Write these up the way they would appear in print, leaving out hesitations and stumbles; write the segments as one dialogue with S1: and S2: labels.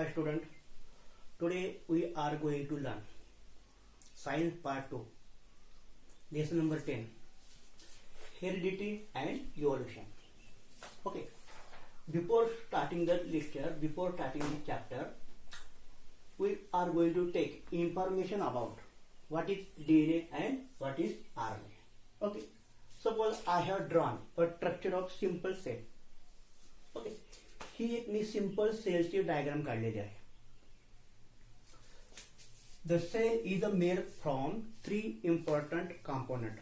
S1: Hi student, today we are going to learn Science Part 2, Lesson number 10, Heredity and Evolution. Okay, before starting the lecture, before starting the chapter, we are going to take information about what is DNA and what is RNA. Okay, suppose I have drawn a structure of simple cell. Okay, ही एक मी simple सेलची diagram काढलेली आहे. The cell is made from 3 important component.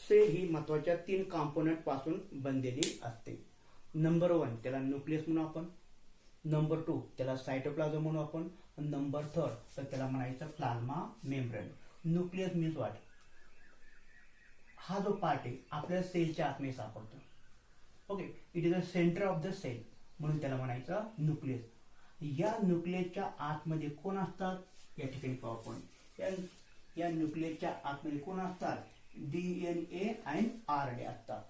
S1: Cell ही महत्वाच्या 3 component पासून बनलेली असते. Number 1 त्याला न्यूक्लियस म्हणू आपण, नंबर 2 त्याला सायटोप्लाझम म्हणू आपण, नंबर 3 तर त्याला म्हणायचं plasma membrane. Nucleus means what? हा जो पार्ट आहे आपल्या सेलच्या आतमध्ये सापडतो. Okay, it is the centre of the cell, म्हणून त्याला म्हणायचं न्यूक्लियस. या न्यूक्लियसच्या आतमध्ये कोण असतात? या ठिकाणी पाहू आपण. या न्यूक्लियसच्या आतमध्ये कोण असतात? डीएनए आणि आरएनए असतात.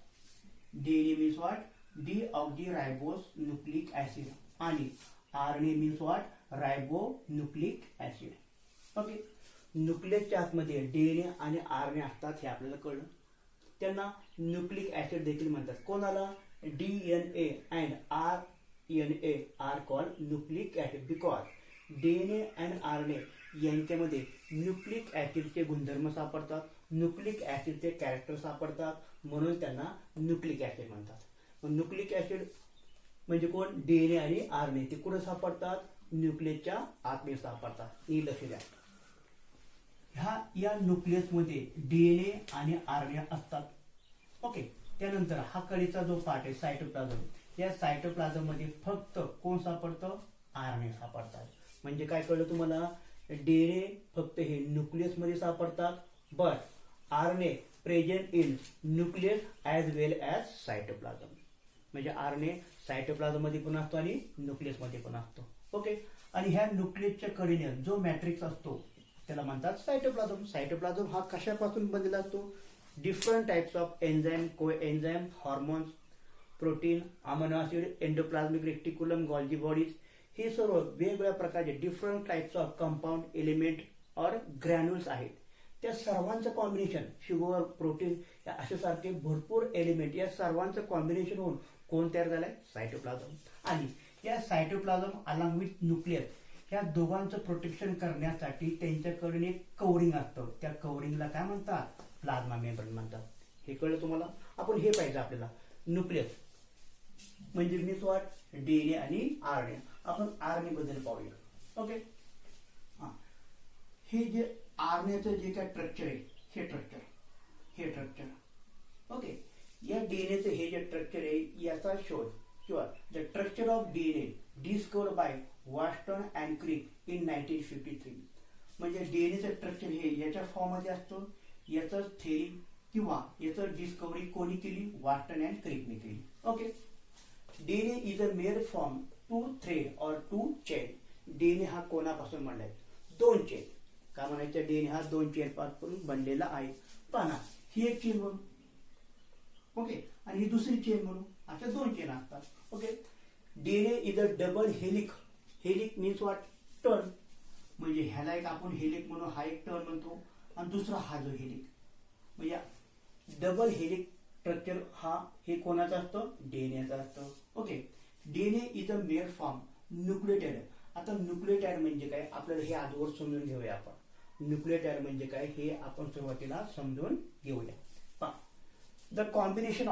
S1: DNA means what? Deoxyribose nucleic acid आणि RNA means what? Ribonucleic acid. Okay, न्यूक्लियसच्या आतमध्ये डीएनए आणि आरएनए असतात हे आपल्याला कळलं. त्यांना न्यूक्लिक ऍसिड देखील म्हणतात. कोणाला? DNA and RNA are called nucleic acid because DNA and RNA यांच्यामध्ये न्यूक्लिक ऍसिडचे गुणधर्म सापडतात, न्यूक्लिक ऍसिडचे कॅरेक्टर सापडतात, म्हणून त्यांना न्यूक्लिक ऍसिड म्हणतात. न्यूक्लिक ऍसिड म्हणजे कोण? DNA आणि RNA. ते कुठे सापडतात? न्यूक्लियसच्या आतमध्ये सापडतात. हे लक्ष द्या. या न्यूक्लियस मध्ये DNA आणि RNA असतात. ओके, त्यानंतर हा कळीचा जो पार्ट आहे सायटोप्लाझम, या सायटोप्लाझम मध्ये फक्त कोण सापडतं? आरएनए सापडतात. म्हणजे काय कळलं तुम्हाला? डीएनए फक्त हे न्यूक्लियस मध्ये सापडतात, but RNA present in nucleus as well as cytoplasm. म्हणजे आरएनए सायटोप्लाझम मध्ये पण असतो आणि न्यूक्लियस मध्ये पण असतो. ओके, आणि ह्या न्यूक्लियसच्या कडेने जो मॅट्रिक्स असतो त्याला म्हणतात सायटोप्लाझम. सायटोप्लाझम हा कशापासून बनलेला असतो? Different types of enzyme, coenzyme, hormones, protein, amino acid, endoplasmic reticulum, Golgi bodies, हे सर्व वेगवेगळ्या प्रकारचे different types of compound element और ग्रॅन्युल्स आहेत. त्या सर्वांचं कॉम्बिनेशन, शुगर, प्रोटीन असे सारखे भरपूर एलिमेंट, या सर्वांचं कॉम्बिनेशन होऊन कोण तयार झालंय? सायटोप्लाझम. आणि या सायटोप्लाझम अलॉंग विथ न्यूक्लियस या दोघांचं प्रोटेक्शन करण्यासाठी त्यांच्याकडे एक कवरिंग असतं. त्या कवरिंगला काय म्हणतात? प्लाझ्मा मेम्ब्रेन म्हणतात. हे कळलं तुम्हाला? आपण हे पाहिजे आपल्याला. न्यूक्लियस म्हणजे मीन्स व्हॉट? डीएनए आणि आरएनए. आपण आरएनए बद्दल पाहूया. ओके, हे जे आरएनएचं जे काय स्ट्रक्चर आहे, हे स्ट्रक्चर. ओके, या डीएनएचं हे जे स्ट्रक्चर आहे याचा शोध किंवा the structure of DNA discovered by Watson and Crick in 1953. म्हणजे डीएनएचं स्ट्रक्चर हे याच्या फॉर्म मध्ये असतो. याचं थेरी किंवा याचं डिस्कवरी कोणी केली? वॉटसन अँड क्रिकने केली. Okay, DNA is a made from 2 thread और 2 चेन. डीएनए हा कोणापासून बनलाय? 2 चेन. काय म्हणायचं? डीएनए हा 2 चेन पासून बनलेला आहे. पहा, ही एक चेन म्हणून, ओके, आणि ही दुसरी चेन म्हणून, अशा 2 चेन असतात. Okay, DNA is a double हेलिक. हेलिक means what? Turn. म्हणजे ह्याला एक आपण हेलिक म्हणून, हा एक टर्न म्हणतो, आणि दुसरा हा जो हेलिक, म्हणजे डबल हेलिक स्ट्रक्चर हे कोणाचं असतं? डीएनएचं असतं. Okay, DNA is a made from nucleotide. आता न्यूक्लियोटाइड म्हणजे काय आपल्याला हे आजवर समजून घेऊया आपण. न्यूक्लियोटाइड म्हणजे काय हे आपण सुरुवातीला समजून घेऊया. पहा, the combination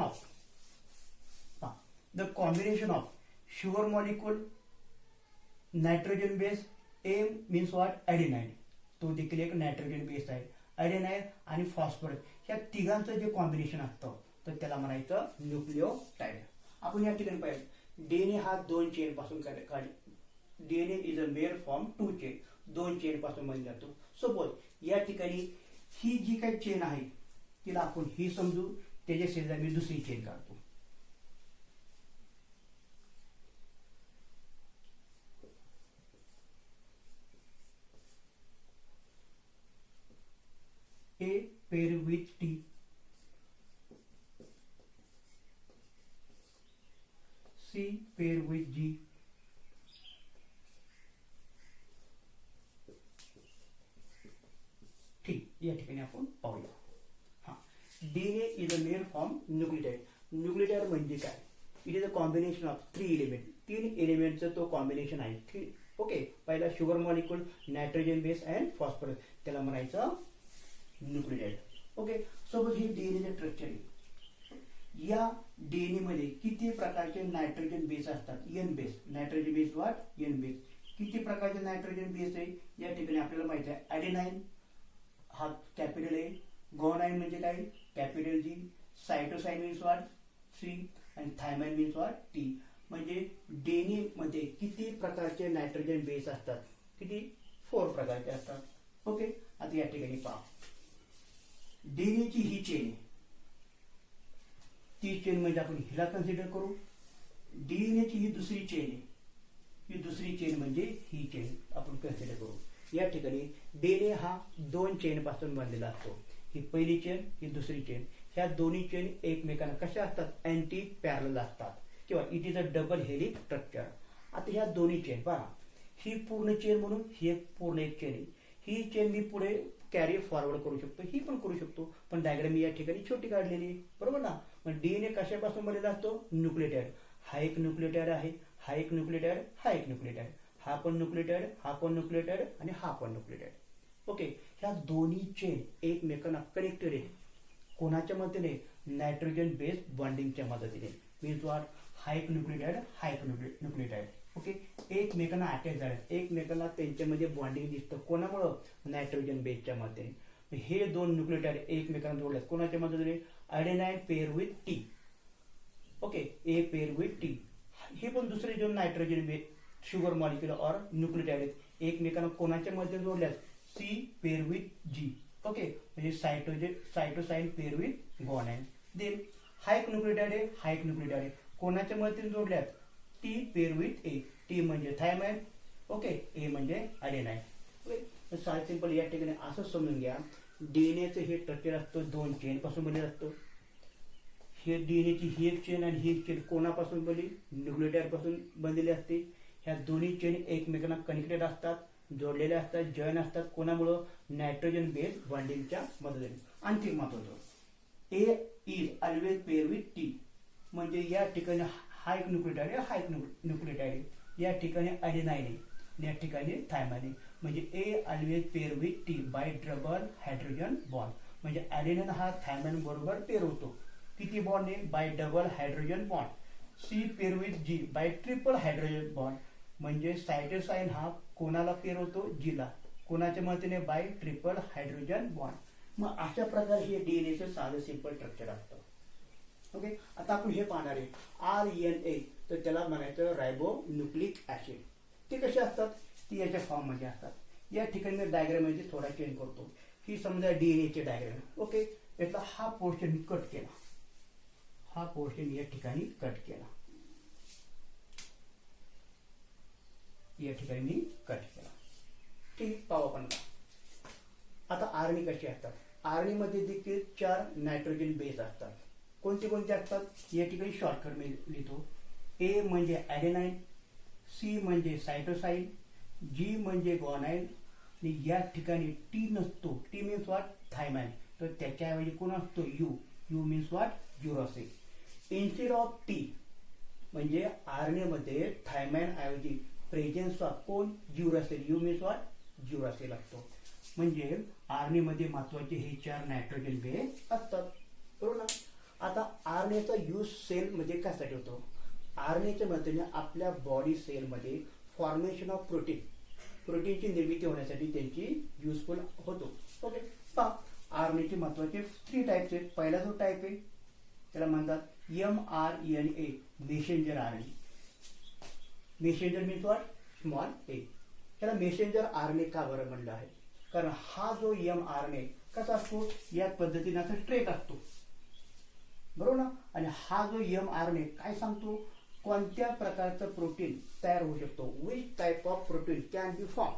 S1: of sugar molecule, nitrogen base, M means what? Adenine. तो देखील एक नायट्रोजन बेस आहे. ॲडेनाईन आणि फॉस्फरस ह्या तिघांचं जे कॉम्बिनेशन असतं तर त्याला म्हणायचं न्यूक्लियोटाइड. आपण या ठिकाणी पाहिजे डीएनए हा 2 चेन पासून DNA is a made from 2 chain. 2 chain पासून बनला जातो. सपोज या ठिकाणी ही जी काही चेन आहे तिला आपण ही समजू, त्याच्या शेजारी मी दुसरी चेन काढतो. A pair with T, C pair with G, या ठिकाणी आपण पाहूया. हा, DNA is a main form nucleotide. Nucleotide म्हणजे काय? It is a combination of 3 element. 3 एलिमेंटचं तो कॉम्बिनेशन आहे. ओके, पहिला sugar molecule, nitrogen base and phosphorus, त्याला म्हणायचं न्यूक्लियोटाइड. ओके, सोबत हे डीएनए स्ट्रक्चर आहे. या डीएनए मध्ये किती प्रकारचे नायट्रोजन बेस असतात? N base. Nitrogen base what? N base. किती प्रकारचे नायट्रोजन बेस आहे या ठिकाणी आपल्याला माहिती आहे. ॲडेनाइन हा कॅपिटल ए, गुआनाइन म्हणजे काय? Capital G. Cytosine means what? C. आणि थायमाइन मीन्स व्हॉट? टी. म्हणजे डीएनए मध्ये किती प्रकारचे नायट्रोजन बेस असतात? किती? 4 प्रकारचे असतात. ओके, आता या ठिकाणी पहा, डीएनएची ही चेन, ती चेन म्हणजे आपण हिला कन्सिडर करू. डीएनएची ही दुसरी चेन आहे, ही दुसरी चेन म्हणजे ही चेन आपण कन्सिडर करू. या ठिकाणी डीएनए हा 2 चेन पासून बनलेला असतो. ही पहिली चेन, ही दुसरी चेन. ह्या दोन्ही चेन एकमेकांना कशा असतात? अँटी पॅरलल असतात किंवा it is a double helix structure. आता ह्या दोन्ही चेन पहा, ही पूर्ण चेन म्हणून ही एक पूर्ण एक चेन आहे. ही चेन मी पुढे कॅरी फॉरवर्ड करू शकतो, ही पण करू शकतो, पण डायग्राम मी या ठिकाणी छोटी काढलेली आहे, बरोबर ना. मग डीएनए कशापासून बनलेला असतो? न्यूक्लियोटाइड. हा एक न्यूक्लियोटाइड आहे, हा एक न्यूक्लियोटाइड, हा एक न्यूक्लियोटाइड, हा पण न्यूक्लियोटाइड, हा पण न्यूक्लियोटाइड आणि हा पण न्यूक्लियोटाइड. ओके, ह्या दोन्ही चेन एकमेकांना कनेक्टेड आहे. कोणाच्या मदतीने? नायट्रोजन बेस बॉन्डिंगच्या मदतीने. Means what? हा एक न्यूक्लियोटाइड, हा एक न्यूक्लियोटाइड. ओके, एकमेकांना अटॅच झाले, एकमेकांना त्यांच्यामध्ये बॉन्डिंग दिसतं. कोणामुळं? नायट्रोजन बेसच्या मदतीने. हे 2 न्यूक्लियोटाइड एकमेकांना जोडले कोणाच्या मदतीने? Adenine pair with T. Okay, A pair with T. हे पण दुसरे 2 नायट्रोजन बेस शुगर मॉलिक्युल और न्यूक्लियोटाइड आहेत, एकमेकांना कोणाच्या मदतीने जोडल्यात? C pair with G. Okay, म्हणजे cytosine pair with guanine. Then हा एक न्यूक्लियोटाइड आहे, हा एक न्यूक्लियोटाइड आहे, कोणाच्या मदतीने जोडल्यात? T pair with A. T म्हणजे थायमाइन, ओके, ए म्हणजे ॲडेनाइन. ओके, साधं सिंपल या ठिकाणी असं समजून घ्या, डीएनएचं हे स्ट्रक्चर असतं 2 चेन पासून बनलेलं असतं. हे डीएनएची ही एक चेन आणि ही एक चेन कोणापासून बनली? न्यूक्लियोटाइड पासून बनलेली असते. ह्या दोन्ही चेन एकमेकांना कनेक्टेड असतात, जोडलेले असतात, जॉईन असतात. कोणामुळं? नायट्रोजन बेस बॉन्डिंगच्या मदतीने. आणखी महत्वाचं, A is always pair with T. म्हणजे या ठिकाणी हा एक न्यूक्लियोटाइड आहे, हा एक न्यूक्लियोटाइड आहे. या ठिकाणी ॲडेनाइन आहे, या ठिकाणी थायमाइन आहे. म्हणजे A always pair with T by double hydrogen bond. म्हणजे ॲडेनाइन हा थायमाइन बरोबर पेअर होतो. किती बॉन्ड आहे? By double hydrogen bond. C pair with G by triple hydrogen bond. म्हणजे सायटोसाइन हा कोणाला पेअर होतो? जीला. कोणाच्या मदतीने? By triple hydrogen bond. मग अशा प्रकारे हे डीएनएचं साधं सिंपल स्ट्रक्चर असतं. ओके, आता आपण हे पाहणार आहे RNA, तर त्याला म्हणायचं रायबो न्यूक्लिक ऍसिड. ते कसे असतात? ती याच्या फॉर्म मध्ये असतात. या ठिकाणी मी डायग्राम मध्ये थोडा चेंज करतो. ही समजा डीएनएचे डायग्राम. ओके, याचा हा पोर्शन मी कट केला, हा पोर्शन या ठिकाणी कट केला, या ठिकाणी मी कट केला. ठीक, पाहू आपण. आता आरएनए कसे असतात? आरएनए मध्ये देखील 4 नायट्रोजन बेस असतात. कोणते कोणते असतात? या ठिकाणी शॉर्टकट मी लिहितो. ए म्हणजे ॲडेनाइन, सी म्हणजे सायटोसाइन, जी म्हणजे गुआनाइन, आणि या ठिकाणी टी नसतो. T means what? थायमाइन. तर त्याच्याऐवजी कोण असतो? U. U means what? Uracil. Instead of T म्हणजे आरएनए मध्ये थायमाइन ऐवजी प्रेझेन्स ऑफ कोण? Uracil. U means what? Uracil असतो. म्हणजे आरएनए मध्ये महत्वाचे हे 4 नायट्रोजन बेस असतात, बरोबर ना. आता आरएनएचा यूज सेल मध्ये कशासाठी होतो? आरएनएच्या मदतीने आपल्या बॉडी सेल मध्ये फॉर्मेशन ऑफ प्रोटीन, प्रोटीनची निर्मिती होण्यासाठी त्यांची युजफुल होतो. ओके, पहा आरएनएचे महत्वाचे 3 टाइप्स आहेत. पहिला जो टाइप आहे त्याला म्हणतात mRNA, messenger RNA. Messenger means what? Small A. त्याला मेसेंजर आरएनए का बरं म्हणलं आहे? कारण हा जो mRNA कसा असतो? या पद्धतीने असा स्ट्रेट असतो, बरोबर ना. आणि हा जो mRNA काय सांगतो? कोणत्या प्रकारचं प्रोटीन तयार होऊ शकतो? Which type of protein can be form.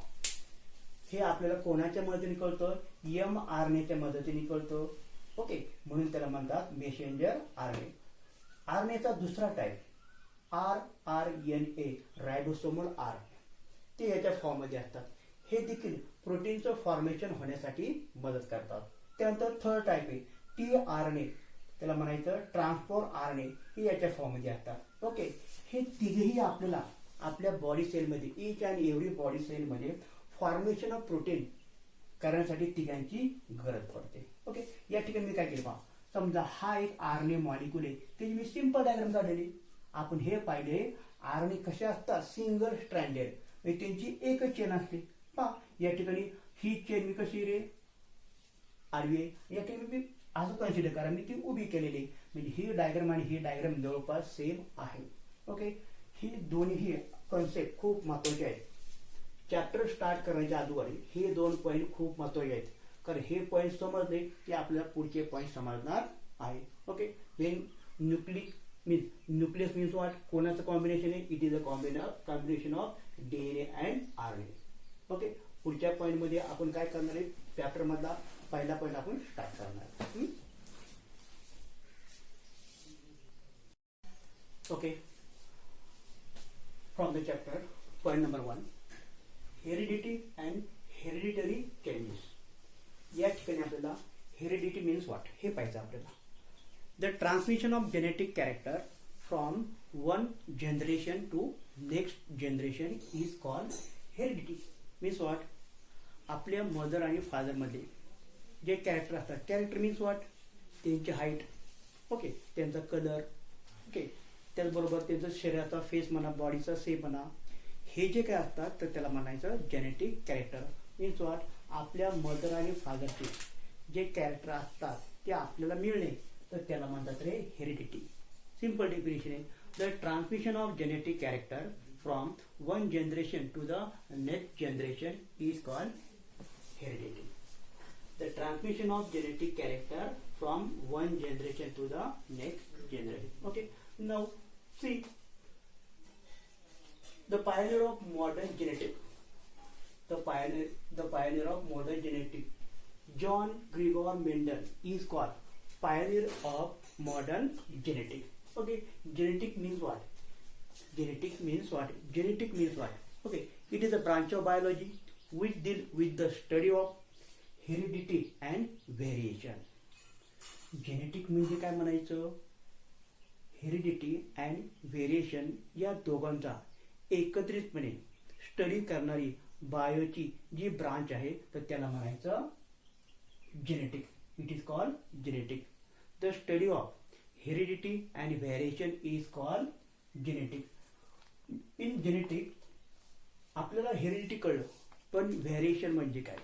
S1: हे आपल्याला कोणाच्या मदतीने कळतं? mRNAच्या मदतीने कळतं. ओके, म्हणून त्याला म्हणतात मेसेंजर आरएनए. आरएनएचा दुसरा टाइप rRNA, रायबोसोमल आरएनए. ते याच्या फॉर्म मध्ये असतात. हे देखील प्रोटीनचं फॉर्मेशन होण्यासाठी मदत करतात. त्यानंतर थर्ड टाईप आहे टी आर एन ए, त्याला म्हणायचं ट्रान्सपोर्ट आर एन ए, हे याच्या फॉर्ममध्ये असतात. ओके, हे तिघेही आपल्याला आपल्या बॉडी सेलमध्ये, ईच अँड एव्हरी बॉडी सेलमध्ये फॉर्मेशन ऑफ प्रोटीन करण्यासाठी तिघांची गरज पडते. ओके, या ठिकाणी मी काय केलं पहा, समजा हा एक आर एन ए मॉलिक्यूल आहे, त्याची मी सिंपल डायग्राम काढलेली. आपण हे पाहिले आर एन ए कसे असतात, सिंगल स्ट्रँडेड, म्हणजे त्यांची एकच चेन असते. पहा या ठिकाणी ही चेन मी कशी रे आडवी आहे, या ठिकाणी मी असं कन्सिडर करा मी ती उभी केलेली, म्हणजे ही डायग्राम आणि ही डायग्राम जवळपास सेम आहे. ओके, ही दोन्ही कन्सेप्ट खूप महत्वाचे आहेत. चॅप्टर स्टार्ट करण्याच्या अगोदर हे दोन पॉईंट खूप महत्वाचे आहेत, कारण हे पॉईंट समजले की आपल्याला पुढचे पॉईंट समजणार आहे. Okay, Wien nucleus means what, कोणाचं कॉम्बिनेशन आहे, it is a combination of DNA and RNA. Okay, पुढच्या पॉईंट मध्ये आपण काय करणार आहे, चॅप्टर मधला पहिला पॉईंट आपण स्टार्ट करणार. Okay, from the chapter point number 1, heredity and hereditary changes. या ठिकाणी आपल्याला हेरिडिटी मीन्स व्हॉट हे पाहिजे आपल्याला. The transmission of genetic character from one generation to next generation is called heredity. Means what, आपल्या mother आणि father मध्ये जे कॅरेक्टर असतात, कॅरेक्टर मीन्स व्हॉट, त्यांची हाईट, ओके, त्यांचा कलर, ओके, त्याचबरोबर त्यांचं शरीराचा फेस म्हणा, बॉडीचा शेप म्हणा, हे जे काय असतात तर त्याला म्हणायचं जेनेटिक कॅरेक्टर. मीन्स व्हॉट, आपल्या मदर आणि फादरचे जे कॅरेक्टर असतात ते आपल्याला मिळणे तर त्याला म्हणतात रे हेरिडिटी. सिंपल डेफिनेशन आहे, the transmission of genetic character from one generation to the next generation is called heredity. The transmission of genetic character from one generation to the next generation. Okay, now see the pioneer of modern genetic, the pioneer of modern genetic, John Gregor Mendel is called pioneer of modern genetic. Okay, genetic means what? Genetic means what? Genetic means what? Okay, it is a branch of biology which deal with the study of heredity and variation. Genetic म्हणजे काय म्हणायचं, heredity and variation या दोघांचा एकत्रितपणे study करणारी बायोची जी branch आहे तर त्याला म्हणायचं genetic. It is called genetic. The study of heredity and variation is called genetic. In genetic आपल्याला हेरिडिटी कळलं, पण व्हेरिएशन म्हणजे काय,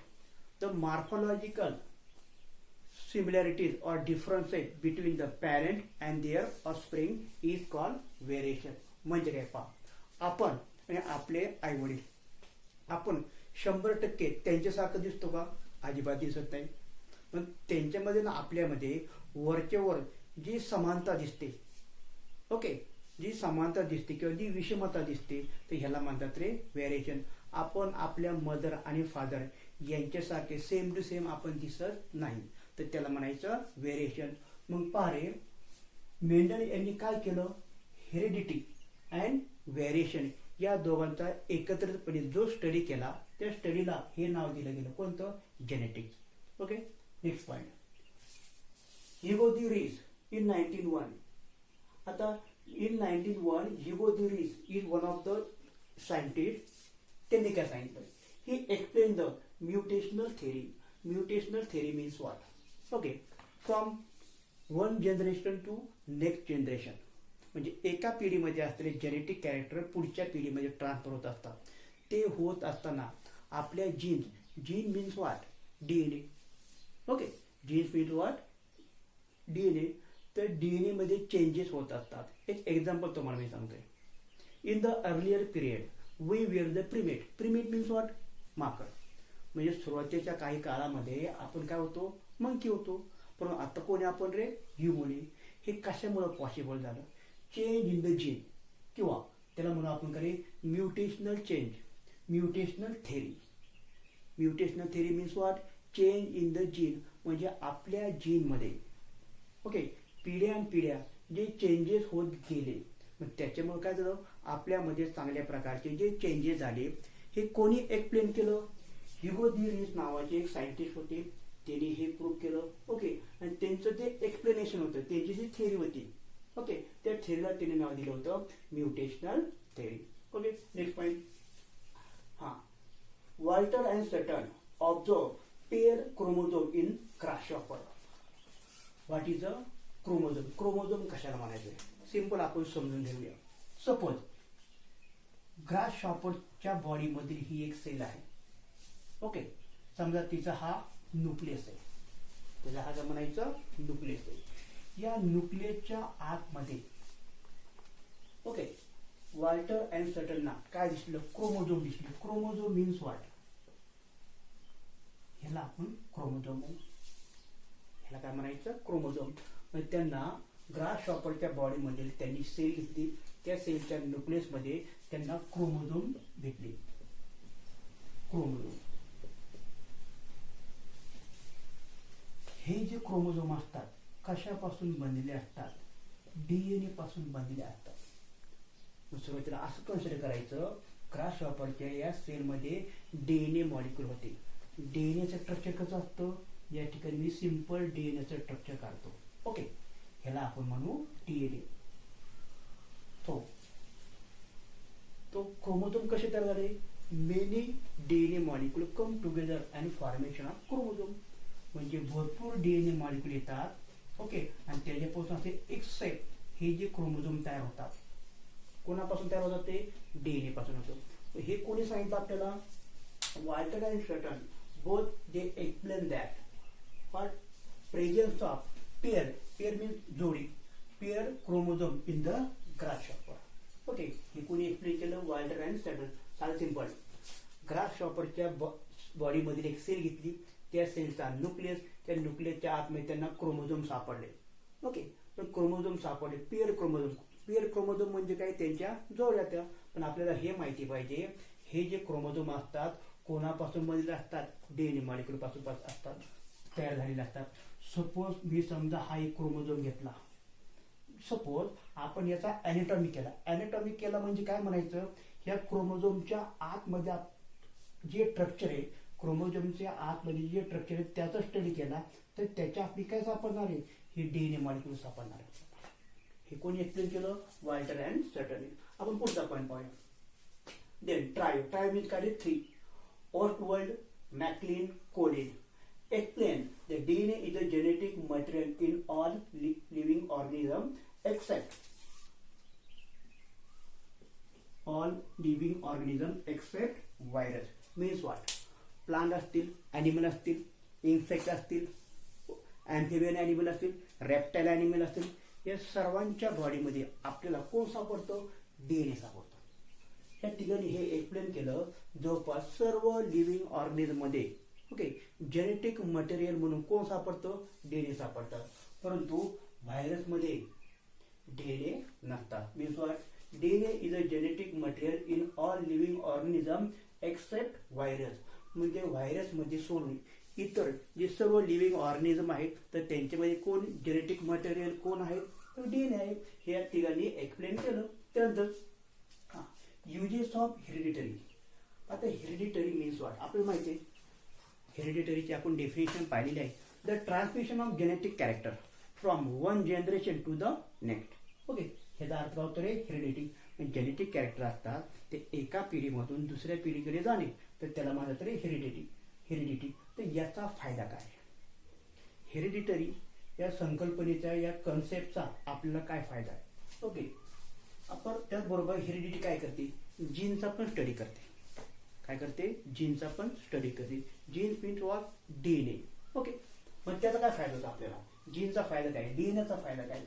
S1: the morphological similarities or differences between the parent and their offspring is called variation. म्हणजे काय पहा, आपण आणि आपले आई वडील, आपण 100% त्यांच्यासारखं दिसतो का, अजिबात दिसत नाही. पण त्यांच्यामध्ये ना आपल्यामध्ये वरच्या वर जी समानता दिसते, ओके, जी समानता दिसते किंवा जी विषमता दिसते तर ह्याला म्हणतात रे व्हेरिएशन. आपण आपल्या मदर आणि फादर यांच्यासारखे सेम टू सेम आपण दिसत नाही तर त्याला म्हणायचं व्हेरिएशन. मग पहा रे, मेंडल यांनी काय केलं, हेरिडिटी अँड व्हेरिएशन या दोघांचा एकत्रितपणे जो स्टडी केला त्या स्टडीला हे नाव दिलं गेलं, कोणतं, genetics. Okay, next point, Hugo de Vries in 1901. आता in 1901 Hugo de Vries is one of the scientist. त्यांनी काय सांगितलं, he explained the mutational theory. Mutational theory means what? Okay, from one generation to next generation. म्हणजे एका पिढीमध्ये असलेले genetic character पुढच्या पिढीमध्ये ट्रान्सफर होत असतात. ते होत असताना आपल्या gene means what, DNA. Okay, genes means what, DNA. तर डीएनए मध्ये चेंजेस होत असतात. एक एक्झाम्पल तुम्हाला मी सांगतोय. In the earlier period we were the primate. Primate means what, माकड. म्हणजे सुरुवातीच्या काही काळामध्ये आपण काय होतो, मंकी होतो. पण आता कोणी आपण रे, ह्युमन. हे कशामुळे पॉसिबल झालं, चेंज इन द जीन, किंवा त्याला म्हणून आपण करे mutational change, mutational theory. Mutational theory means what, change in the gene. म्हणजे आपल्या जीनमध्ये, ओके, पिढ्यानपिढ्या जे चेंजेस होत गेले, मग त्याच्यामुळे काय झालं, आपल्यामध्ये चांगल्या प्रकारचे जे चेंजेस झाले हे कोणी एक्सप्लेन केलं, ह्युगो दी रिस नावाचे एक सायंटिस्ट होते, त्यांनी हे प्रूव्ह केलं. ओके, आणि त्यांचं ते एक्सप्लेनेशन होतं, त्यांची जी थिअरी होती. ओके, त्या थिअरीला त्यांनी नाव दिलं होतं mutational theory. Okay, next point. हा, वॉल्टर अँड सटन observe pair chromosome in grasshopper. What is a chromosome? Chromosome कशाला म्हणायचं? सिंपल आपण समजून घेऊया. सपोज ग्रासहॉपरच्या बॉडीमधील ही एक सेल आहे. ओके, समजा तिचा हा न्यूक्लियस आहे, त्याचा हा काय म्हणायचं? न्यूक्लियस आहे. या न्यूक्लियसच्या आतमध्ये ओके वॉल्टर अँड सटनना काय दिसलं? क्रोमोझोम दिसले. Chromosome means what? ह्याला आपण क्रोमोझोम म्हणू. ह्याला काय म्हणायचं? क्रोमोझोम. म्हणजे त्यांना ग्रासहॉपरच्या बॉडीमध्ये त्यांनी सेल घेतली, त्या सेलच्या न्यूक्लियसमध्ये त्यांना क्रोमोझोम भेटले. क्रोमोझोम हे जे क्रोमोझोम असतात कशापासून बनलेले असतात? डीएनए पासून बनलेले असतात. सुरुवातीला असं कन्सिडर करायचं, ग्रासहॉपरच्या या सेलमध्ये डीएनए मॉलिक्यूल होते. डीएनएचं स्ट्रक्चर कसं असतं? या ठिकाणी मी सिंपल डीएनएचं स्ट्रक्चर काढतो. ओके, ह्याला आपण म्हणू डीएनए. तो क्रोमोझोम कसे तयार झाले? Many DNA molecule come together and formation of chromosome. म्हणजे भरपूर डीएनए मॉलिक्यूल येतात. ओके, आणि त्याच्यापासून असे एक सेट हे जे क्रोमोझोम तयार होतात. कोणापासून तयार होतात? ते डीएनए पासून होतं. हे कोणी सांगितलं आपल्याला? Walter and Sutton both they explain that what presence of pair means जोडी, pair chromosome in the grasshopper. Okay, हे कोणी एक्सप्लेन केलं? वॉल्टर अँड सटन. साल सिंपल. ग्रासहॉपरच्या बॉडीमधील एक सेल घेतली, त्या सेलचा न्यूक्लियस, त्या न्यूक्लियसच्या आतमध्ये त्यांना क्रोमोझोम सापडले. ओके, पण क्रोमोझोम सापडले पेअर क्रोमोझोम. पेअर क्रोमोझोम म्हणजे काय? त्यांच्या जोड्या त्या. पण आपल्याला हे माहिती पाहिजे, हे जे क्रोमोझोम असतात कोणापासून बनलेले असतात? डीएनए मॉलिक्यूल पासून असतात, तयार झालेले असतात. सपोज मी समजा हा एक क्रोमोझोम घेतला. सपोज आपण याचा अॅनाटॉमी केला. अॅनाटॉमी केला म्हणजे काय म्हणायचं? या क्रोमोझोमच्या आतमध्ये जे स्ट्रक्चर आहे, क्रोमोझोमच्या आतमध्ये जे स्ट्रक्चर आहे त्याचा स्टडी केला तर त्याच्या आपली काय सापडणार आहे? हे डीएनए मॉलिक्यूल सापडणार आहे. हे कोणी एक्सप्लेन केलं? वॉल्टर अँड सटन. आपण पुढचा पॉईंट पाहूया. देन ट्राय मीन्स काय? 3. ओस्टवर्ल्ड, McLean, choline explain the DNA is a genetic material in all living organism except virus. Means what? Plant असतील, animal असतील, insect असतील, amphibian animal असतील, reptile animal असतील, या सर्वांच्या बॉडीमध्ये आपल्याला कोण सापडतं? डीएनए सापडतो. या ठिकाणी हे एक्सप्लेन केलं, जवळपास सर्व लिव्हिंग ऑर्गॅनिझम मध्ये ओके जेनेटिक मटेरियल म्हणून कोण सापडतं? डीएनए सापडतात. परंतु व्हायरस मध्ये डीएनए नसतात. Means what? DNA is a genetic material in all living organism except virus. म्हणजे व्हायरस मध्ये सोडून इतर जे सर्व लिव्हिंग ऑर्गॅनिझम आहेत तर त्यांच्यामध्ये कोण जेनेटिक मटेरियल कोण आहे? तर डीएनए आहे. हे या ठिकाणी एक्सप्लेन केलं. त्यानंतर युजेस ऑफ हेरिडिटरी. आता हेरिडिटरी मीन्स व्हॉट? आपल्याला माहिती आहे हेरिडिटरीची आपण डेफिनेशन पाहिलेली आहे. The transmission of genetic character from one generation to the next. Okay, ह्याचा अर्थ होतो रे हेरिडिटी. जेनेटिक कॅरेक्टर असतात ते एका पिढीमधून दुसऱ्या पिढीकडे जाणे तर त्याला म्हणतात रे हेरिडिटी. तर याचा फायदा काय? हेरिडिटरी या संकल्पनेचा, या कन्सेप्टचा आपल्याला काय फायदा आहे? ओके, आपण त्याचबरोबर हेरिडिटी काय करते? जीनचा पण स्टडी करते. काय करते? जीनचा पण स्टडी करते. Genes means what? DNA. Okay, मग त्याचा काय फायदा होता आपल्याला? जीनचा फायदा काय? डीएनएचा फायदा काय?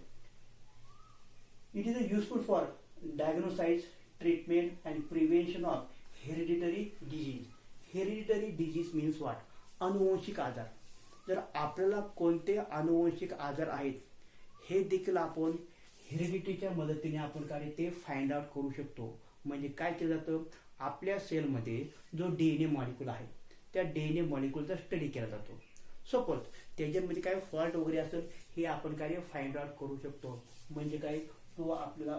S1: It is useful for diagnose, treatment and prevention of hereditary disease. Hereditary disease means what? अनुवंशिक आजार. जर आपल्याला कोणते अनुवंशिक आजार आहेत हे देखील आपण हेरिडिटीच्या मदतीने आपण काय ते फाइंड आउट करू शकतो. म्हणजे काय केलं जातं? आपल्या सेलमध्ये जो डीएनए मॉलिक्यूल आहे त्या डीएनए मॉलिक्यूलचा स्टडी केला जातो. सपोज त्याच्यामध्ये काय फॉल्ट वगैरे असेल हे आपण काय फाइंड आउट करू शकतो. म्हणजे काय? तो आपल्याला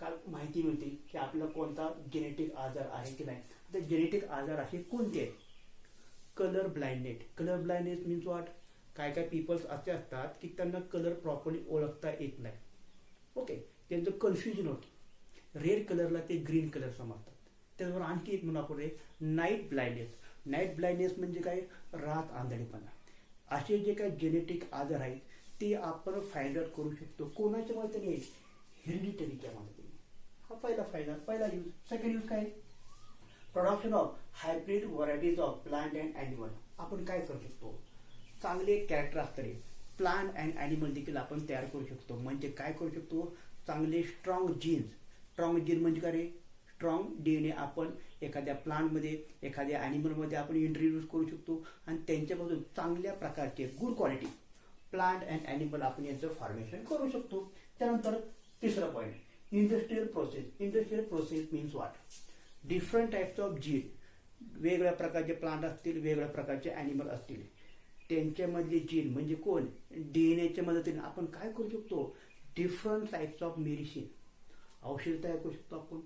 S1: काल माहिती मिळते की आपल्याला कोणता जेनेटिक आजार आहे की नाही. तर जेनेटिक आजार असे कोणते आहेत? Colour blindness means what? काय काय पीपल्स असे असतात की त्यांना कलर प्रॉपरली ओळखता येत नाही. ओके, त्यांचं कन्फ्युजन होतं. रेड कलरला ते ग्रीन कलर समजतात. त्याच्यावर आणखी एक म्हणून आपण नाईट ब्लाइंडनेस म्हणजे काय? रात आंधळेपणा. असे जे काही जेनेटिक आजार आहेत ते आपण फाइंड आउट करू शकतो. कोणाच्या मदतीने? हेरिडिटरीच्या मदतीने. हा पहिला यूज. सेकंड यूज काय? Production of hybrid varieties of plant and animal. आपण काय करू शकतो? चांगले कॅरेक्टर असणारे प्लांट अँड ॲनिमल देखील आपण तयार करू शकतो. म्हणजे काय करू शकतो? चांगले स्ट्रॉंग जीन म्हणजे काय रे? स्ट्रॉंग DNA आपण एखाद्या प्लांटमध्ये, एखाद्या ॲनिमलमध्ये आपण इंट्रोड्यूस करू शकतो आणि त्यांच्यापासून चांगल्या प्रकारचे good quality plant and animal आपण यांचं फॉर्मेशन करू शकतो. त्यानंतर तिसरा point, industrial process means what? Different types of gene. वेगवेगळ्या प्रकारचे प्लांट असतील, वेगवेगळ्या प्रकारचे ॲनिमल असतील, त्यांच्यामधले जीन म्हणजे कोण? DNAच्या मदतीने आपण काय करू शकतो? डिफरंट टाइप्स ऑफ मेडिसिन, औषध तयार करू शकतो आपण.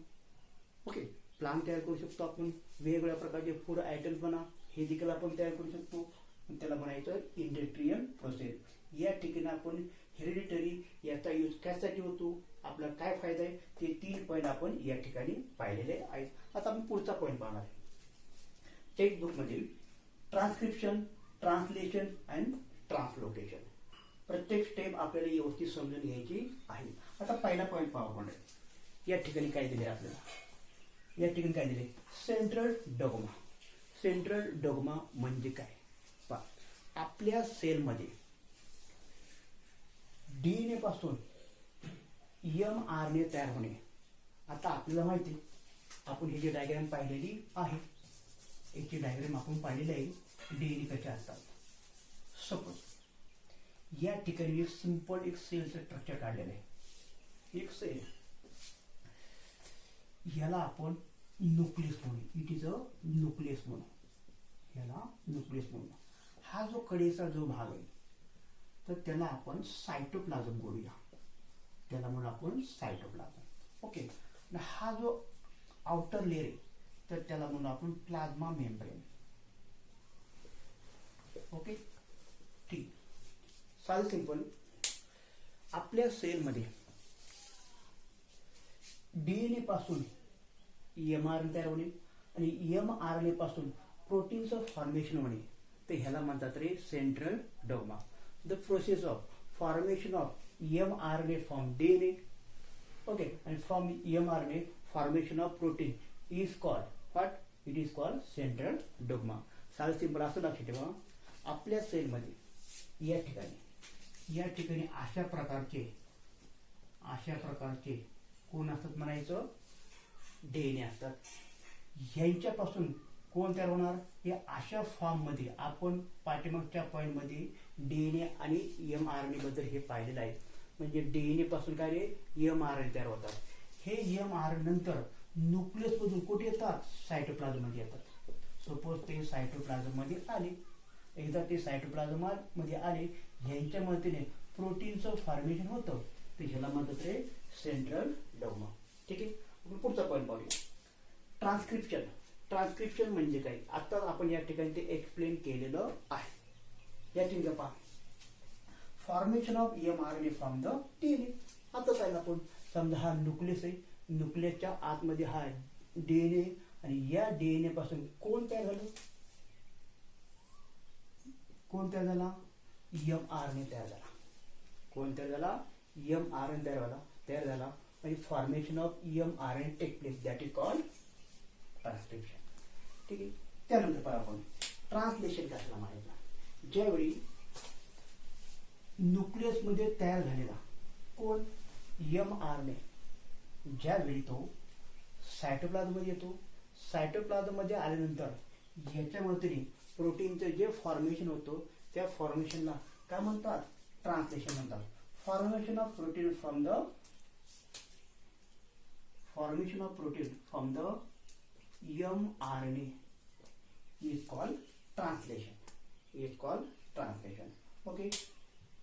S1: ओके, प्लांट तयार करू शकतो आपण. वेगवेगळ्या प्रकारचे फूड आयटम्स म्हणा, हे देखील आपण तयार करू शकतो. त्याला म्हणायचं इंडस्ट्रियल प्रोसेस. या ठिकाणी आपण हेरिडिटरी याचा यूज कशासाठी होतो, आपला काय फायदा आहे, ते 3 पॉईंट आपण या ठिकाणी पाहिलेले आहेत. आता आपण पुढचा पॉईंट पाहणार आहे. टेक्स्टबुक मधील ट्रान्सक्रिप्शन, ट्रान्सलेशन अँड ट्रान्सलोकेशन. प्रत्येक स्टेप आपल्याला व्यवस्थित समजून घ्यायची आहे. आता पहिला पॉईंट पाहू आपण. या ठिकाणी काय दिले आपल्याला? या ठिकाणी काय दिले? सेंट्रल डोग्मा म्हणजे काय? पहा, आपल्या सेलमध्ये DNA पासून mRNA तयार होणे. आता आपल्याला माहिती, आपण ही जी डायग्राम पाहिलेली आहे, याची डायग्राम आपण पाहिलेली आहे. DNA कसे असतात. सपोज या ठिकाणी एक सिंपल सेलचं स्ट्रक्चर काढलेलं आहे. एक सेल, याला आपण न्यूक्लियस म्हणू. इट इज अ न्यूक्लियस म्हणू. याला न्यूक्लियस म्हणू. हा जो कडेचा जो भाग आहे तर त्याला आपण सायटोप्लाझम बोलूया. त्याला म्हणून आपण सायटोप्लाझम. ओके, हा जो आउटर लेअर आहे तर त्याला म्हणून आपण प्लाझ्मा मेम्ब्रेन. ओके, ठीक. साधं सिंपल. आपल्या सेलमध्ये DNA पासून mRNA तयार होणे आणि mRNA पासून प्रोटीनचं फॉर्मेशन होणे, तर ह्याला म्हणतात रे central dogma. The process of formation of mRNA from DNA, okay, and from mRNA formation of protein is called what? It is called central dogma. साधं सिंपल असं लक्षात ठेवा. आपल्या सेलमध्ये या ठिकाणी अशा प्रकारचे कोण असतात म्हणायचं? DNA असतात. ह्यांच्यापासून कोण तयार होणार? या अशा फॉर्म मध्ये आपण पाठीमागच्या पॉइंट मध्ये DNA आणि mRNA बद्दल हे पाहिलेलं आहे. म्हणजे DNA पासून काय रे? mRNA तयार होतात. हे mRNA नंतर न्यूक्लियस मधून कुठे येतात? सायटोप्लाझम मध्ये येतात. सपोज ते सायटोप्लाझम मध्ये आले. एकदा ते सायटोप्लाझम मध्ये आले, ह्यांच्या मदतीने प्रोटीनचं फॉर्मेशन होतं, ते ह्याला म्हणतात रे सेंट्रल डोग्मा. ठीक आहे, आपण पुढचा पॉईंट पाहूया. ट्रान्सक्रिप्शन म्हणजे काय? आता आपण या ठिकाणी ते एक्सप्लेन केलेलं आहे. या ठिकाणी पहा, formation of mRNA from the DNA. आता पाहिलं आपण, समजा हा न्यूक्लियस आहे, न्यूक्लियसच्या आतमध्ये हा DNA आणि या DNA पासून कोण तयार झालं? mRNA तयार झाला. कोण तयार झाला? mRNA तयार झाला आणि formation of mRNA take place. That is called transcription. ठीक आहे. त्यानंतर पहा आपण ट्रान्सलेशन कशाला म्हणायचं? ज्यावेळी न्यूक्लियस मध्ये तयार झालेला कोण? mRNA ज्यावेळी तो सायटोप्लाझम मध्ये येतो, सायटोप्लाझम मध्ये आल्यानंतर याच्यामध्ये प्रोटीनचं जे फॉर्मेशन होतं त्या फॉर्मेशनला काय म्हणतात? ट्रान्सलेशन म्हणतात. Formation of protein from the mRNA is called translation. Okay.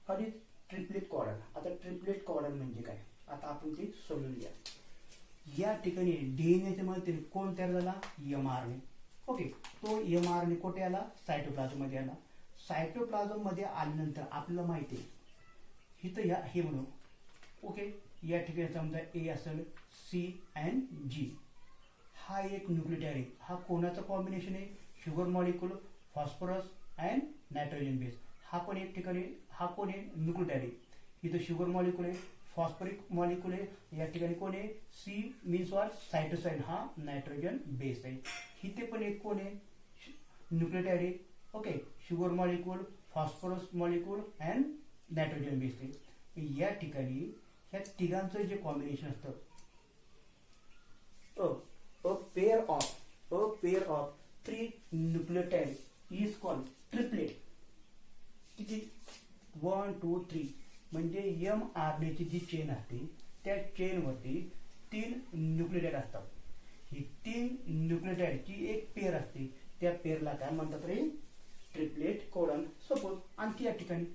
S1: आणि ट्रिपलेट कॉडन. आता ट्रिपलेट कॉडन म्हणजे काय? आता आपण ते समजून घ्या. या ठिकाणी डीएनएच्या मदतीने कोण तयार झाला? mRNA. ओके, तो mRNA कुठे आला? सायटोप्लाझम मध्ये आला. सायटोप्लाझम मध्ये आल्यानंतर आपल्याला माहिती आहे इथं या हे म्हणू. ओके, या ठिकाणी समजा ए असेल, सी अँड जी. हा एक न्यूक्लियोटाइड आहे. हा कोणाचं कॉम्बिनेशन आहे? Sugar molecule, phosphorus and nitrogen base. हा पण एक ठिकाणी हा कोण आहे? न्यूक्लियोटाइड आहे. इथं शुगर मॉलिक्यूल आहे, फॉस्फरिक मॉलिक्यूल आहे, या ठिकाणी कोण आहे? C means what? सायटोसाईन. हा नायट्रोजन बेस आहे. इथे पण एक कोण आहे? न्यूक्लियोटाइड आहे. Okay, sugar molecule, phosphorus molecule and nitrogen base आहे. या ठिकाणी ह्या तिघांचं जे कॉम्बिनेशन असतं, a pair of three nucleotide is called triplet. किती? 1 2 3. म्हणजे mRNA ची जी चेन असते त्या चेन वरती 3 न्यूक्लियोटाइड असतात. ही 3 न्यूक्लियोटाइडची एक पेअर असते. त्या पेअरला काय म्हणतात रे? Triplet codon. सपोज आणखी या ठिकाणी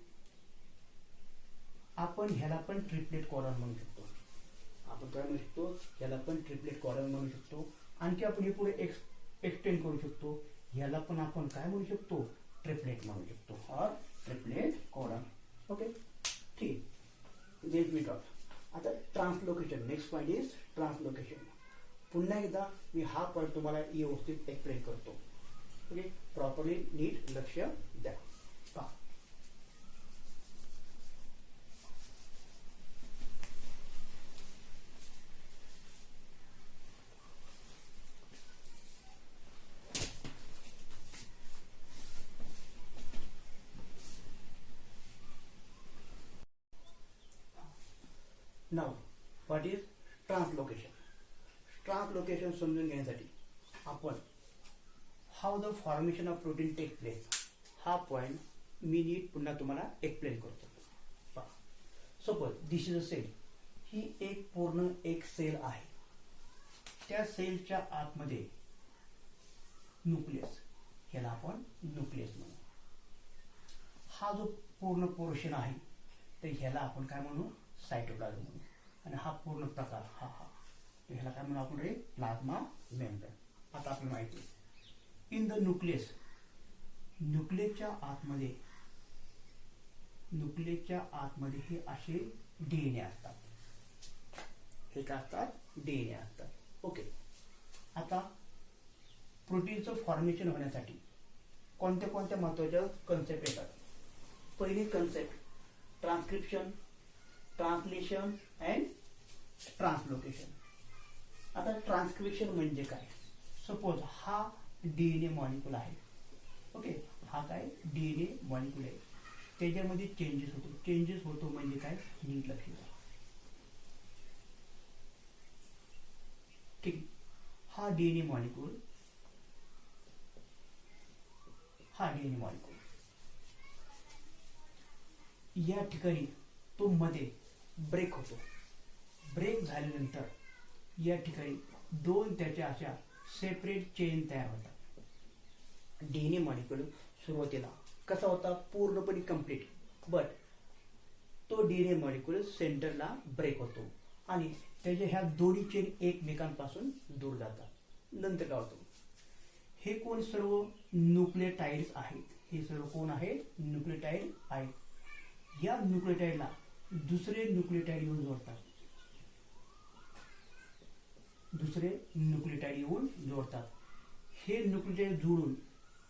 S1: आपण ह्याला पण ट्रिपलेट कोडॉन म्हणू शकतो. आपण काय म्हणू शकतो? ह्याला पण ट्रिपलेट कोडॉन म्हणू शकतो. आणखी आपण हे पुढे एक्सटेंड करू शकतो. ह्याला पण आपण काय म्हणू शकतो? ट्रिपलेट म्हणू शकतो, और ट्रिपलेट कोडॉन. ओके, ठीक. Let me talk. आता translocation. Next point is translocation. पुन्हा एकदा मी हा पॉइंट तुम्हाला व्यवस्थित एक्सप्लेन करतो. ओके, प्रॉपरली नीट लक्ष द्या. पहा, नाव व्हॉट इज ट्रान्सलोकेशन. ट्रान्सलोकेशन समजून घेण्यासाठी आपण how the formation of protein take place हा पॉइंट मी नीट पुन्हा तुम्हाला एक्सप्लेन करतो. Suppose this is a cell. ही एक पूर्ण एक सेल आहे. त्या सेलच्या आतमध्ये न्यूक्लियस, ह्याला आपण न्यूक्लियस म्हणू. हा जो पूर्ण पोर्शन आहे तर ह्याला आपण काय म्हणू? सायटोप्लाझम म्हणू. आणि हा पूर्ण प्रकार हा ह्याला काय म्हणू आपण रे? Plasma membrane. आता आपल्याला माहिती आहे इन द न्यूक्लियस, न्यूक्लियसच्या आतमध्ये हे असे डीएनए असतात. हे काय असतात? डीएनए असतात. ओके, आता प्रोटीनचं फॉर्मेशन होण्यासाठी कोणत्या कोणत्या महत्वाच्या कन्सेप्ट येतात? पहिली concept transcription, translation and translocation. आता ट्रान्सक्रिप्शन म्हणजे काय? सपोज हा डीएनए मॉलिक्यूल आहे. ओके, हा काय? डीएनए मॉलिक्यूल आहे. त्याच्यामध्ये चेंजेस होतो. चेंजेस होतो म्हणजे काय? नीट लक्ष द्या. ठीक, हा डीएनए मॉलिक्यूल या ठिकाणी तो मध्ये ब्रेक होतो. ब्रेक झाल्यानंतर या ठिकाणी दोन त्याच्या अशा सेपरेट चेन तयार होतात. डीएनए मॉलिक्यूल सुरुवातीला कसा होता? पूर्णपणे कंप्लीट. बट तो डीएनए मॉलिक्यूल सेंटरला ब्रेक होतो आणि त्याच्या ह्या दोन्ही चेन एकमेकांपासून दूर जातात. नंतर काय होतं? हे कोण? सर्व न्यूक्लियोटाइड्स आहेत. हे सर्व कोण आहेत? न्यूक्लियोटाइड आहेत. या न्यूक्लियोटाइडला दुसरे न्यूक्लियोटाइड येऊन जोडतात. हे न्यूक्लियोटाइड जोडून,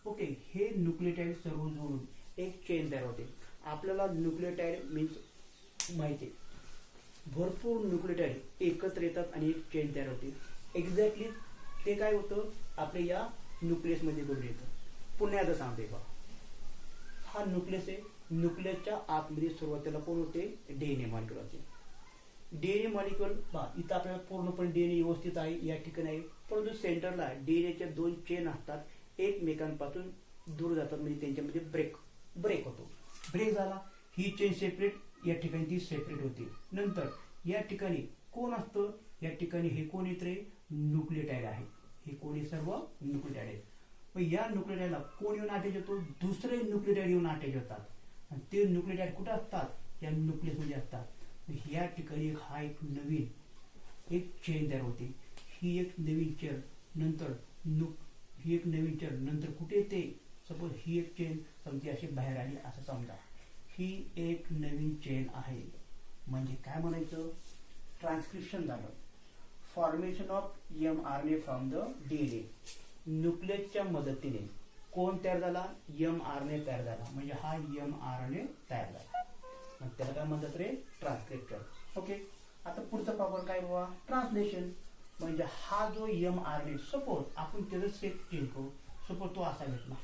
S1: ओके, हे न्यूक्लियोटाइड सर्व जोडून एक चेन तयार होते. आपल्याला न्यूक्लियोटाइड मीन्स माहिती आहे. भरपूर न्यूक्लियोटाइड एकत्र येतात आणि एक चेन तयार होते. एक्झॅक्टली ते काय होतं? आपल्या या न्यूक्लियस मध्ये जोडलं येतं. पुन्हा एकदा सांगते बघा, हा न्यूक्लियस आहे. न्यूक्लियसच्या आतमध्ये सुरुवातीला कोण होते? डीएनए मॉलिक्यूल होते. डीएनए मॉलिक्यूल इथं आपल्याला पूर्णपणे डीएनए व्यवस्थित आहे या ठिकाणी आहे. परंतु सेंटरला डीएनएच्या दोन चेन असतात, एकमेकांपासून दूर जातात. म्हणजे त्यांच्यामध्ये ब्रेक होतो. ब्रेक झाला, ही चेन सेपरेट, या ठिकाणी ती सेपरेट होते. नंतर या ठिकाणी कोण असतं? या ठिकाणी हे कोण येत रे? न्यूक्लियोटाइड आहे. हे कोणी? सर्व न्यूक्लियोटाइड आहेत. मग या न्यूक्लियोटाइडला कोण येऊन अटॅच होतो? दुसरे न्यूक्लियोटाइड येऊन अटॅच होतात. आणि ते न्यूक्लियोटाइड कुठे असतात? या न्यूक्लियस मध्ये असतात. या ठिकाणी हा एक नवीन एक चेन तयार होते. ही एक नवीन चेन नंतर ही एक नवीन चेन, नंतर कुठे येते, सपोज ही एक चेन समजा अशी बाहेर आली असं समजा, ही एक नवीन चेन आहे, म्हणजे काय म्हणायचं, ट्रान्सक्रिप्शन झालं, formation of mRNA from the DNA, न्यूक्लियसच्या मदतीने कोण तयार झाला, mRNA तयार झाला, म्हणजे हा mRNA तयार झाला, मग त्याला काय म्हणतात रे, ट्रान्सक्रिप्शन. ओके, आता पुढचा प्रॉब्लेम काय बाबा, ट्रान्सलेशन, म्हणजे हा जो mRNA, सपोज आपण त्याचं सेट चेंज करू, सपोज तो असा घेतला,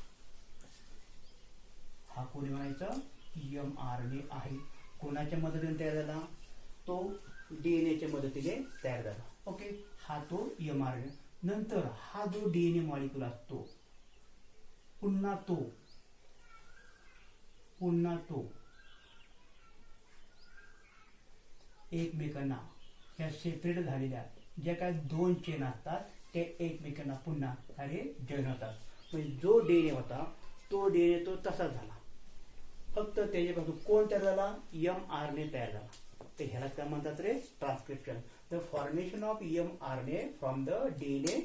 S1: हा कोणी म्हणायचं, mRNA आहे, कोणाच्या मदतीने तयार झाला, तो डीएनएच्या मदतीने तयार झाला. ओके, हा तो mRNA. नंतर हा जो डीएनए मॉलिक्यूल असतो, पुन्हा तो एकमेकांना या सेपरेट झालेल्या ज्या काही दोन चेन असतात ते एकमेकांना पुन्हा जॉईन होतात, म्हणजे जो डीएनए होता तो डीएनए तो तसाच झाला, फक्त त्याच्यापासून कोण तयार झाला, mRNA तयार झाला. तर ह्याला काय म्हणतात रे, transcription. The formation of mRNA from the DNA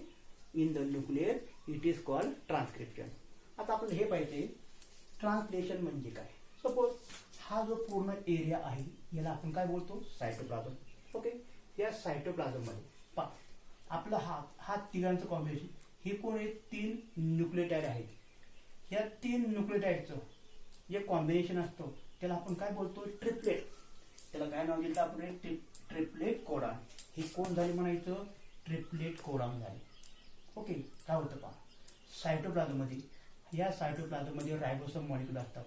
S1: in the nucleus, it is called transcription. आता आपण हे पाहिजे ट्रान्सलेशन म्हणजे काय. सपोज हा जो पूर्ण एरिया आहे याला आपण काय बोलतो, सायटोप्लाझम. ओके, या सायटोप्लाझम मध्ये आपला हा तिघांचं कॉम्बिनेशन, हे कोण आहे, 3 न्यूक्लियोटाइड आहेत. या 3 न्यूक्लियोटाइडचं जे कॉम्बिनेशन असतं त्याला आपण काय बोलतो, ट्रिपलेट. त्याला काय नाव दिलं आपण, ट्रिपलेट कोडॉन. हे कोण झाले म्हणायचं, ट्रिपलेट कोडॉन झाले. ओके, काय होतं पहा, सायटोप्लाझम मध्ये, या सायटोप्लाझम मध्ये रायबोसोम मॉलिक्यूल असतात.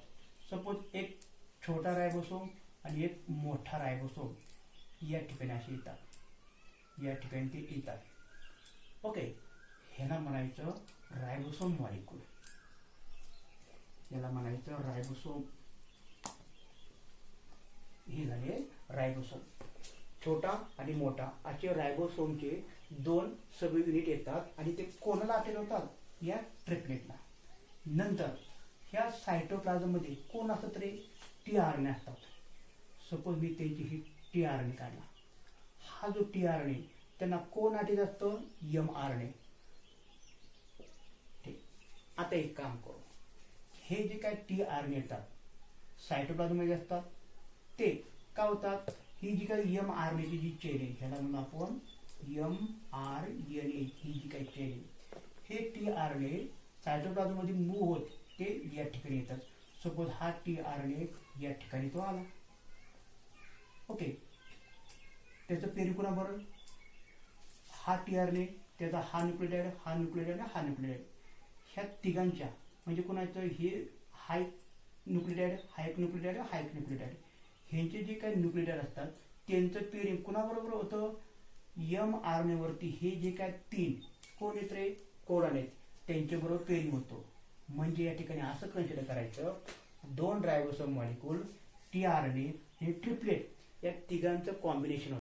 S1: सपोज एक छोटा रायबोसोम आणि एक मोठा रायबोसोम या ठिकाणी असे येतात, या ठिकाणी ते येतात. ओके, ह्याला म्हणायचं रायबोसोम मॉलिक्यूल, याला म्हणायचं रायबोसोम. हे झाले रायबोसोम, छोटा आणि मोठा असे रायबोसोमचे 2 सब युनिट येतात आणि ते कोणाला अटॅच होतात, या ट्रिपलेटला. नंतर ह्या सायटोप्लाझम मध्ये कोण असतात रे, टीआरएनए असतात. सपोज मी त्यांची ही टीआरएनए काढला, हा जो टीआरएनए त्यांना कोण अटॅच असतं, mRNA. ठीक, आता एक काम करू, हे जे काय टीआरएनए येतात सायटोप्लाझम मध्ये असतात, ते काय होतात, ही जी काही mRNA ची जी चेन आहे ह्याला म्हणून आपण mRNA, ही जी काही चेन आहे, हे टीआरएनए सायटोप्लाझम मध्ये मूव्ह होत ते या ठिकाणी येतात. सपोज हा टीआरएनए या ठिकाणी तो आला. ओके, त्याचं पेरू कोणा बरोबर, हा टीआरएनए, त्याचा हा न्यूक्लियोटाइड, हा न्यूक्लियोटाइड, हा न्यूक्लियोटाइड, ह्या तिघांच्या म्हणजे कोणाचं, हे हा एक न्यूक्लियोटाइड, हा एक न्यूक्लियोटाइड, हा एक न्यूक्लियोटाइड, ह्यांचे जे काही न्यूक्लियोटाइड असतात त्यांचं पेरिंग कोणाबरोबर होतं, mRNA वरती हे जे काय 3 कोण येत रे, कोडॉन आहेत, त्यांच्याबरोबर पेरिंग होतो. म्हणजे या ठिकाणी असं कन्सिडर करायचं, 2 रायबोसोम मॉलिक्यूल, टीआरएनए हे ट्रिपलेट, या तिघांचं कॉम्बिनेशन